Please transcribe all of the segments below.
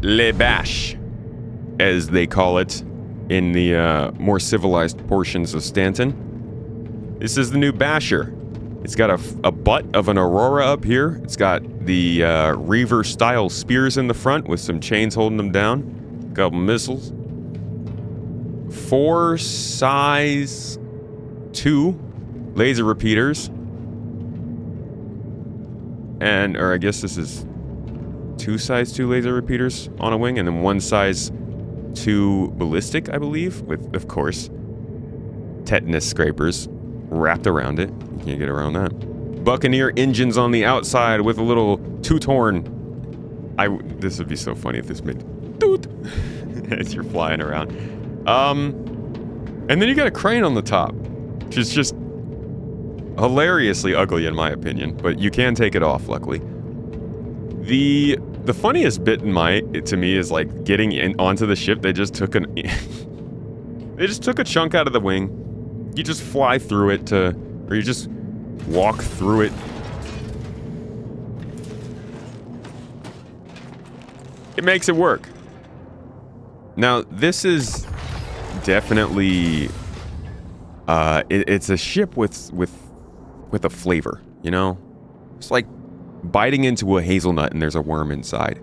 Le Bash, as they call it in the more civilized portions of Stanton. This is the new Basher. It's got a butt of an Aurora up here. It's got the Reaver-style spears in the front with some chains holding them down. A couple missiles. 4 size 2 laser repeaters. Or I guess this is 2 size 2 laser repeaters on a wing, and then 1 size 2 ballistic, I believe, with, of course, tetanus scrapers wrapped around it. You can't get around that. Buccaneer engines on the outside with a little toot-horn. This would be so funny if this made toot as you're flying around. And then you got a crane on the top, which is just hilariously ugly in my opinion, but you can take it off, luckily. The funniest bit to me is like getting onto the ship. They just took they just took a chunk out of the wing. You just fly through it or you just walk through it. It makes it work. Now, this is definitely it's a ship with a flavor, you know? It's like biting into a hazelnut and there's a worm inside.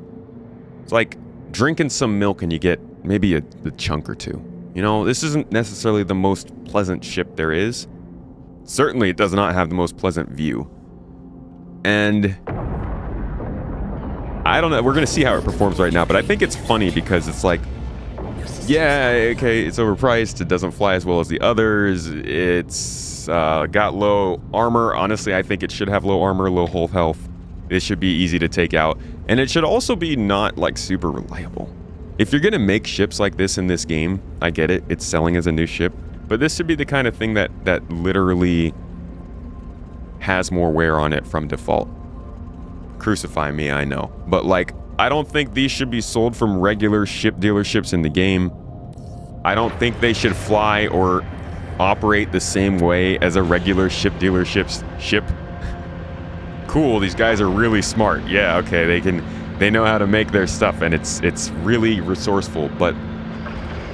It's like drinking some milk and you get maybe a chunk or two. You know, this isn't necessarily the most pleasant ship there is. Certainly it does not have the most pleasant view. And I don't know, we're gonna see how it performs right now, but I think it's funny because it's like, yeah, okay, it's overpriced, it doesn't fly as well as the others, it's got low armor. Honestly, I think it should have low armor, low hull health. It should be easy to take out, and it should also be not like super reliable. If you're gonna make ships like this in this game, I get it, it's selling as a new ship, but this should be the kind of thing that literally has more wear on it from default. Crucify me, I know, but like, I don't think these should be sold from regular ship dealerships in the game. I don't think they should fly or operate the same way as a regular ship dealership's ship. Cool, these guys are really smart. Yeah, okay, they know how to make their stuff, and it's really resourceful, but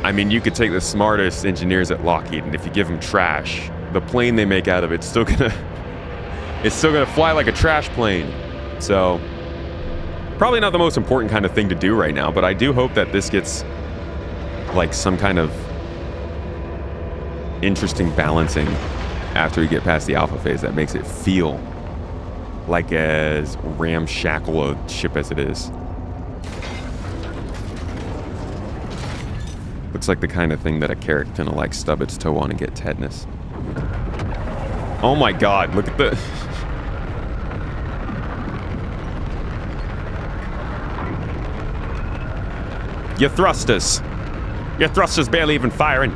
I mean, you could take the smartest engineers at Lockheed, and if you give them trash, the plane they make out of it's still gonna fly like a trash plane. So probably not the most important kind of thing to do right now, but I do hope that this gets like some kind of interesting balancing after we get past the alpha phase that makes it feel like as ramshackle a ship as it is. Looks like the kind of thing that a carrot gonna like stub its toe on and get tetanus. Oh my god, look at the... Your thrusters barely even firing.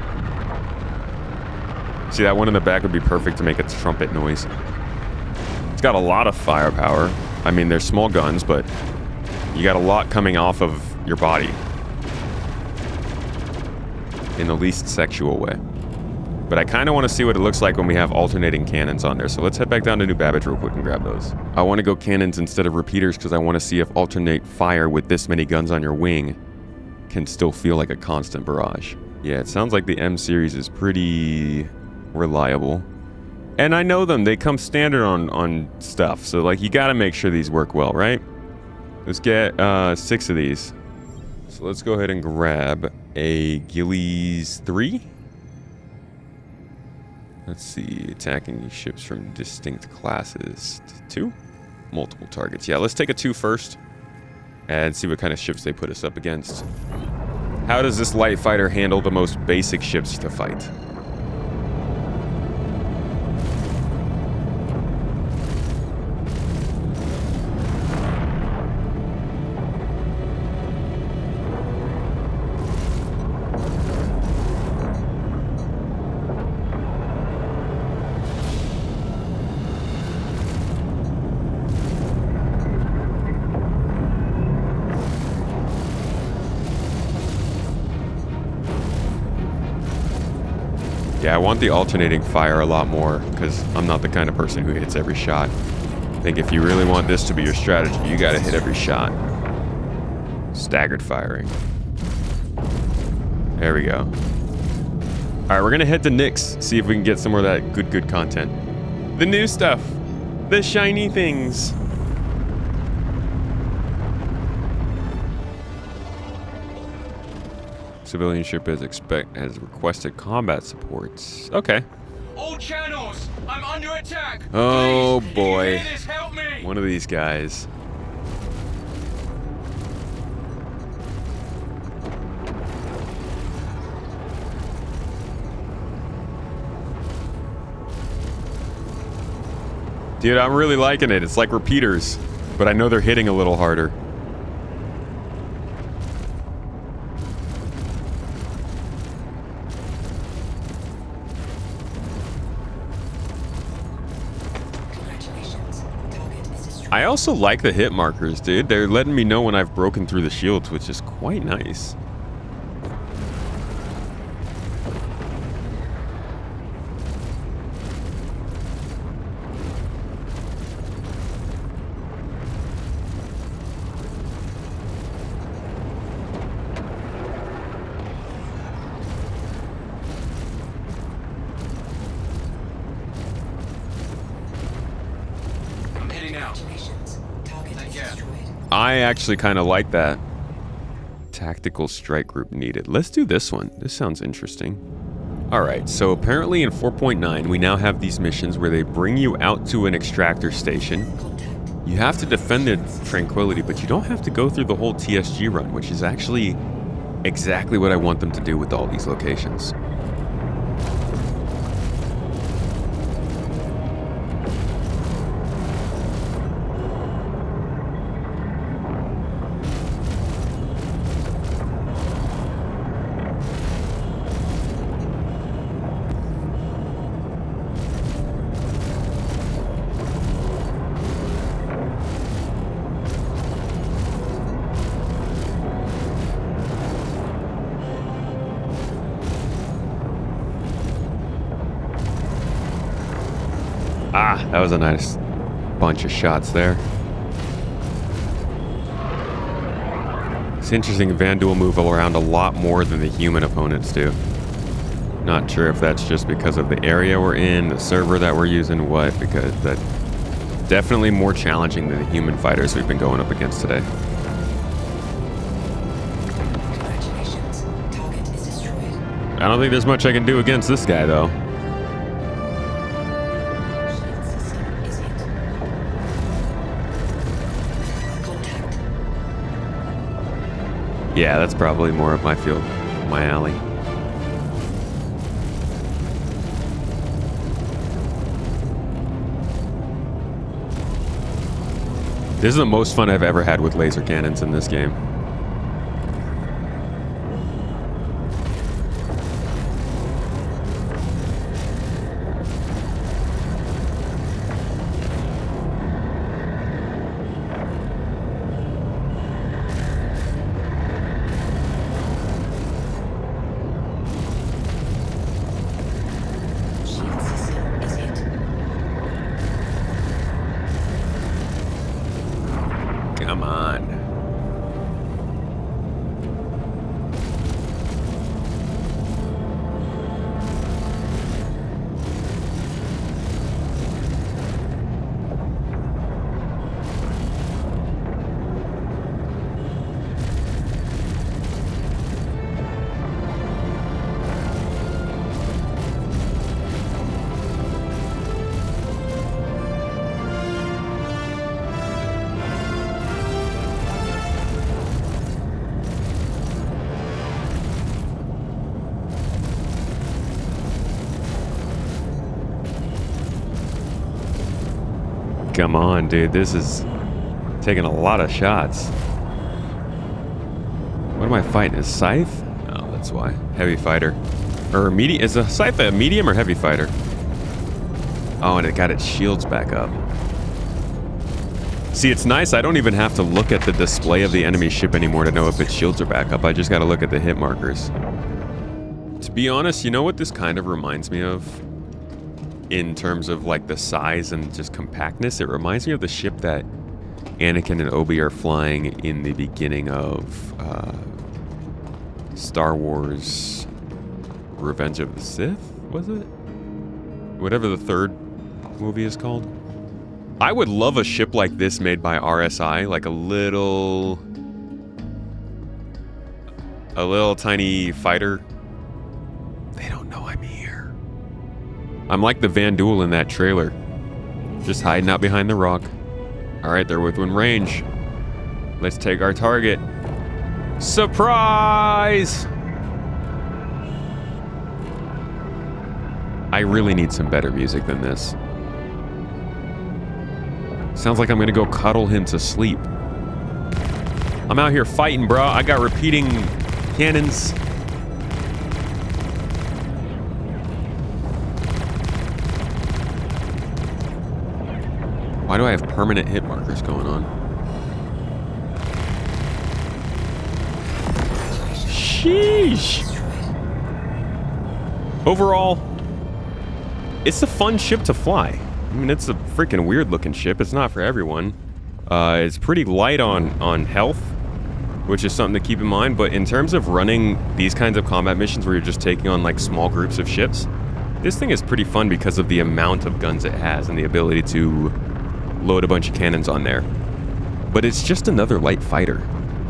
See, that one in the back would be perfect to make a trumpet noise. It's got a lot of firepower. I mean, they're small guns, but you got a lot coming off of your body. In the least sexual way. But I kind of want to see what it looks like when we have alternating cannons on there. So let's head back down to New Babbage real quick and grab those. I want to go cannons instead of repeaters because I want to see if alternate fire with this many guns on your wing can still feel like a constant barrage. Yeah, it sounds like the M series is pretty reliable. And I know them, they come standard on stuff, so like you gotta make sure these work well, right? Let's get 6 of these. So let's go ahead and grab a Gillies 3. Let's see, attacking these ships from distinct classes. 2? Multiple targets. Yeah, let's take a 2 first and see what kind of ships they put us up against. How does this light fighter handle the most basic ships to fight? Yeah, I want the alternating fire a lot more, because I'm not the kind of person who hits every shot. I think if you really want this to be your strategy, you gotta hit every shot. Staggered firing. There we go. Alright, we're gonna head to Nick's, see if we can get some more of that good content. The new stuff. The shiny things. Civilian ship has requested combat supports. Okay. All channels, I'm under attack. Oh Please, boy. if you hear this, help me. One of these guys. Dude, I'm really liking it. It's like repeaters, but I know they're hitting a little harder. I also like the hit markers, dude. They're letting me know when I've broken through the shields, which is quite nice. I actually kind of like that. Tactical strike group needed. Let's do this one. This sounds interesting. Alright, so apparently in 4.9 we now have these missions where they bring you out to an extractor station. You have to defend the Tranquility, but you don't have to go through the whole TSG run, which is actually exactly what I want them to do with all these locations. Ah, that was a nice bunch of shots there. It's interesting, Vanduul move around a lot more than the human opponents do. Not sure if that's just because of the area we're in, the server that we're using, what, because that's definitely more challenging than the human fighters we've been going up against today. Congratulations. Target is destroyed. I don't think there's much I can do against this guy, though. Yeah, that's probably more of my field, my alley. This is the most fun I've ever had with laser cannons in this game. Come on. Come on, dude. This is taking a lot of shots. What am I fighting? Is Scythe? Oh, that's why. Heavy fighter. Or medium. Is a Scythe a medium or heavy fighter? Oh, and it got its shields back up. See, it's nice. I don't even have to look at the display of the enemy ship anymore to know if its shields are back up. I just got to look at the hit markers. To be honest, you know what this kind of reminds me of? In terms of like the size and just compactness, it reminds me of the ship that Anakin and Obi are flying in the beginning of Star Wars Revenge of the Sith, was it? Whatever the third movie is called. I would love a ship like this made by RSI, like a little tiny fighter. They don't know I'm here. I'm like the Vanduul in that trailer, just hiding out behind the rock. All right, they're within range. Let's take our target. Surprise! I really need some better music than this. Sounds like I'm gonna go cuddle him to sleep. I'm out here fighting, bro. I got repeating cannons. Why do I have permanent hit markers going on? Sheesh! Overall, it's a fun ship to fly. I mean, it's a freaking weird looking ship. It's not for everyone. It's pretty light on health, which is something to keep in mind. But in terms of running these kinds of combat missions where you're just taking on like small groups of ships, this thing is pretty fun because of the amount of guns it has and the ability to load a bunch of cannons on there. But it's just another light fighter.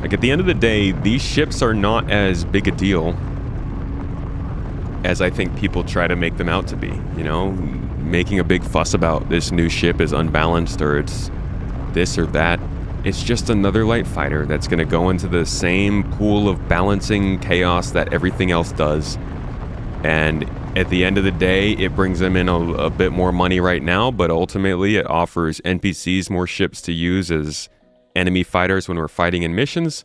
Like at the end of the day, these ships are not as big a deal as I think people try to make them out to be, you know? Making a big fuss about this new ship is unbalanced or it's this or that. It's just another light fighter that's going to go into the same pool of balancing chaos that everything else does. And at the end of the day, it brings them in a bit more money right now, but ultimately it offers NPCs more ships to use as enemy fighters when we're fighting in missions.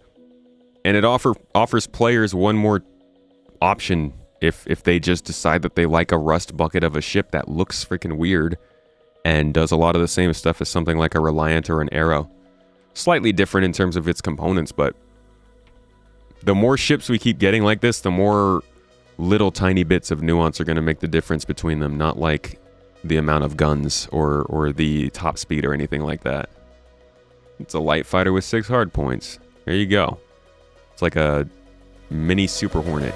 And it offers players one more option if they just decide that they like a rust bucket of a ship that looks freaking weird and does a lot of the same stuff as something like a Reliant or an Arrow. Slightly different in terms of its components, but the more ships we keep getting like this, the more little tiny bits of nuance are going to make the difference between them, not like the amount of guns or the top speed or anything like that. It's a light fighter with 6 hard points. There you go. It's like a mini Super Hornet.